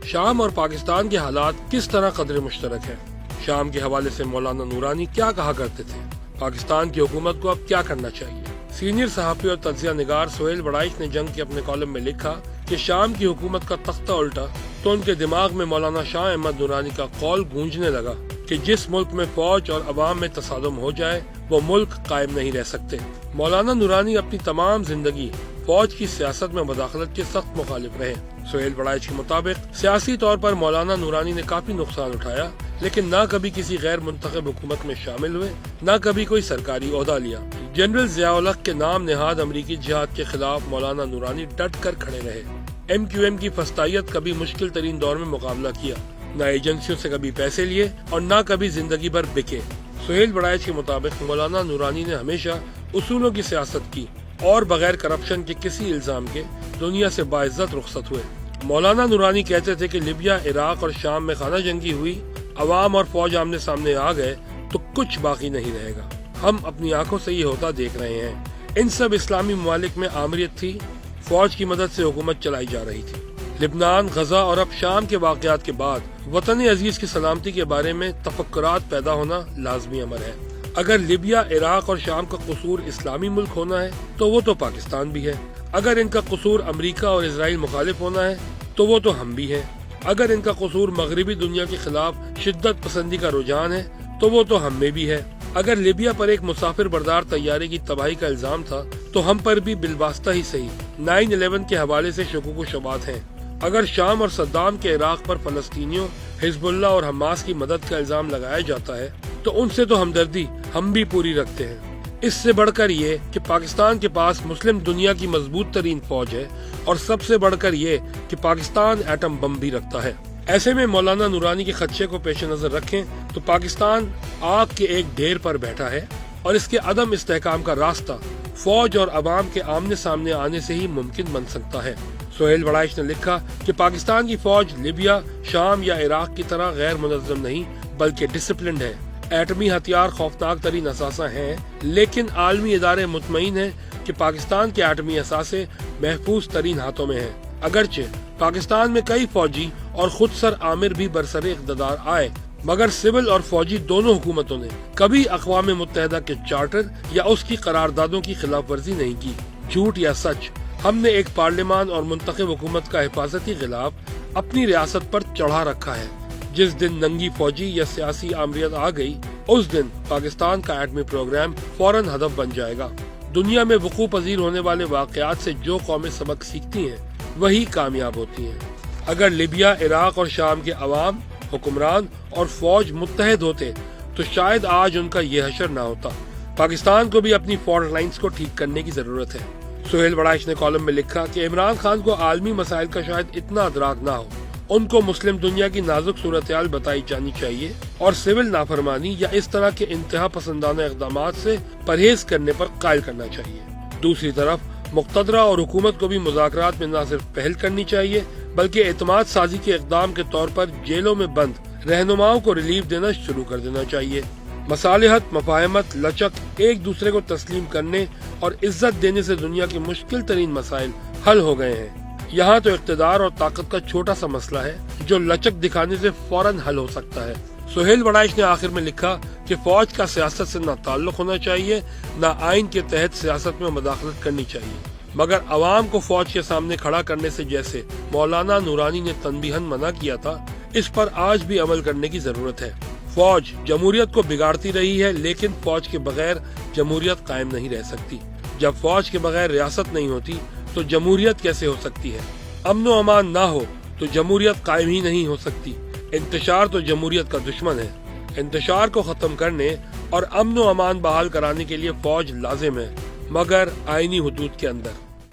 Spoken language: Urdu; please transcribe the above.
شام اور پاکستان کے حالات کس طرح قدر مشترک ہیں؟ شام کے حوالے سے مولانا نورانی کیا کہا کرتے تھے؟ پاکستان کی حکومت کو اب کیا کرنا چاہیے؟ سینئر صحافی اور تجزیہ نگار سہیل بڑائچ نے جنگ کے اپنے کالم میں لکھا کہ شام کی حکومت کا تختہ الٹا تو ان کے دماغ میں مولانا شاہ احمد نورانی کا قول گونجنے لگا کہ جس ملک میں فوج اور عوام میں تصادم ہو جائے وہ ملک قائم نہیں رہ سکتے۔ مولانا نورانی اپنی تمام زندگی فوج کی سیاست میں مداخلت کے سخت مخالف رہے۔ سہیل بڑائچ کے مطابق سیاسی طور پر مولانا نورانی نے کافی نقصان اٹھایا، لیکن نہ کبھی کسی غیر منتخب حکومت میں شامل ہوئے، نہ کبھی کوئی سرکاری عہدہ لیا۔ جنرل ضیاء الحق کے نام نہاد امریکی جہاد کے خلاف مولانا نورانی ڈٹ کر کھڑے رہے۔ ایم کیو ایم کی فسطائیت کبھی مشکل ترین دور میں مقابلہ کیا، نہ ایجنسیوں سے کبھی پیسے لیے اور نہ کبھی زندگی بھر بکے۔ سہیل بڑائچ کے مطابق مولانا نورانی نے ہمیشہ اصولوں کی سیاست کی اور بغیر کرپشن کے کسی الزام کے دنیا سے باعزت رخصت ہوئے۔ مولانا نورانی کہتے تھے کہ لیبیا، عراق اور شام میں خانہ جنگی ہوئی، عوام اور فوج آمنے سامنے آ گئے تو کچھ باقی نہیں رہے گا۔ ہم اپنی آنکھوں سے یہ ہوتا دیکھ رہے ہیں۔ ان سب اسلامی ممالک میں آمریت تھی، فوج کی مدد سے حکومت چلائی جا رہی تھی۔ لبنان، غزہ اور اب شام کے واقعات کے بعد وطن عزیز کی سلامتی کے بارے میں تفکرات پیدا ہونا لازمی امر ہے۔ اگر لیبیا، عراق اور شام کا قصور اسلامی ملک ہونا ہے تو وہ تو پاکستان بھی ہے۔ اگر ان کا قصور امریکہ اور اسرائیل مخالف ہونا ہے تو وہ تو ہم بھی ہیں۔ اگر ان کا قصور مغربی دنیا کے خلاف شدت پسندی کا رجحان ہے تو وہ تو ہم میں بھی ہے۔ اگر لیبیا پر ایک مسافر بردار طیارے کی تباہی کا الزام تھا تو ہم پر بھی بالواسطہ ہی صحیح 9/11 کے حوالے سے شکوک و شبہات ہیں۔ اگر شام اور صدام کے عراق پر فلسطینیوں، حزب اللہ اور حماس کی مدد کا الزام لگایا جاتا ہے تو ان سے تو ہمدردی ہم بھی پوری رکھتے ہیں۔ اس سے بڑھ کر یہ کہ پاکستان کے پاس مسلم دنیا کی مضبوط ترین فوج ہے، اور سب سے بڑھ کر یہ کہ پاکستان ایٹم بم بھی رکھتا ہے۔ ایسے میں مولانا نورانی کے خدشے کو پیش نظر رکھیں تو پاکستان آگ کے ایک ڈھیر پر بیٹھا ہے، اور اس کے عدم استحکام کا راستہ فوج اور عوام کے آمنے سامنے آنے سے ہی ممکن بن سکتا ہے۔ سہیل بڑائچ نے لکھا کہ پاکستان کی فوج لیبیا، شام یا عراق کی طرح غیر منظم نہیں بلکہ ڈسپلنڈ ہے۔ ایٹمی ہتھیار خوفناک ترین اثاثہ ہیں، لیکن عالمی ادارے مطمئن ہیں کہ پاکستان کے ایٹمی اثاثے محفوظ ترین ہاتھوں میں ہیں۔ اگرچہ پاکستان میں کئی فوجی اور خود سر عامر بھی برسر اقتدار آئے، مگر سول اور فوجی دونوں حکومتوں نے کبھی اقوام متحدہ کے چارٹر یا اس کی قراردادوں کی خلاف ورزی نہیں کی۔ جھوٹ یا سچ، ہم نے ایک پارلیمان اور منتخب حکومت کا حفاظتی غلاف اپنی ریاست پر چڑھا رکھا ہے۔ جس دن ننگی فوجی یا سیاسی آمریت آ گئی، اس دن پاکستان کا ایٹمی پروگرام فوراً ہدف بن جائے گا۔ دنیا میں وقوع پذیر ہونے والے واقعات سے جو قومیں سبق سیکھتی ہیں وہی کامیاب ہوتی ہیں۔ اگر لیبیا، عراق اور شام کے عوام، حکمران اور فوج متحد ہوتے تو شاید آج ان کا یہ حشر نہ ہوتا۔ پاکستان کو بھی اپنی فالٹ لائنز کو ٹھیک کرنے کی ضرورت ہے۔ سہیل بڑائچ نے کالم میں لکھا کہ عمران خان کو عالمی مسائل کا شاید اتنا ادراک نہ ہو، ان کو مسلم دنیا کی نازک صورتحال بتائی جانی چاہیے اور سول نافرمانی یا اس طرح کے انتہا پسندانہ اقدامات سے پرہیز کرنے پر قائل کرنا چاہیے۔ دوسری طرف مقتدرہ اور حکومت کو بھی مذاکرات میں نہ صرف پہل کرنی چاہیے بلکہ اعتماد سازی کے اقدام کے طور پر جیلوں میں بند رہنماؤں کو ریلیف دینا شروع کر دینا چاہیے۔ مصالحت، مفاہمت، لچک، ایک دوسرے کو تسلیم کرنے اور عزت دینے سے دنیا کے مشکل ترین مسائل حل ہو گئے ہیں۔ یہاں تو اقتدار اور طاقت کا چھوٹا سا مسئلہ ہے جو لچک دکھانے سے فوراً حل ہو سکتا ہے۔ سہیل بڑائچ نے آخر میں لکھا کہ فوج کا سیاست سے نہ تعلق ہونا چاہیے، نہ آئین کے تحت سیاست میں مداخلت کرنی چاہیے، مگر عوام کو فوج کے سامنے کھڑا کرنے سے جیسے مولانا نورانی نے تنبیہاً منع کیا تھا، اس پر آج بھی عمل کرنے کی ضرورت ہے۔ فوج جمہوریت کو بگاڑتی رہی ہے، لیکن فوج کے بغیر جمہوریت قائم نہیں رہ سکتی۔ جب فوج کے بغیر ریاست نہیں ہوتی تو جمہوریت کیسے ہو سکتی ہے؟ امن و امان نہ ہو تو جمہوریت قائم ہی نہیں ہو سکتی۔ انتشار تو جمہوریت کا دشمن ہے۔ انتشار کو ختم کرنے اور امن و امان بحال کرانے کے لیے فوج لازم ہے، مگر آئینی حدود کے اندر۔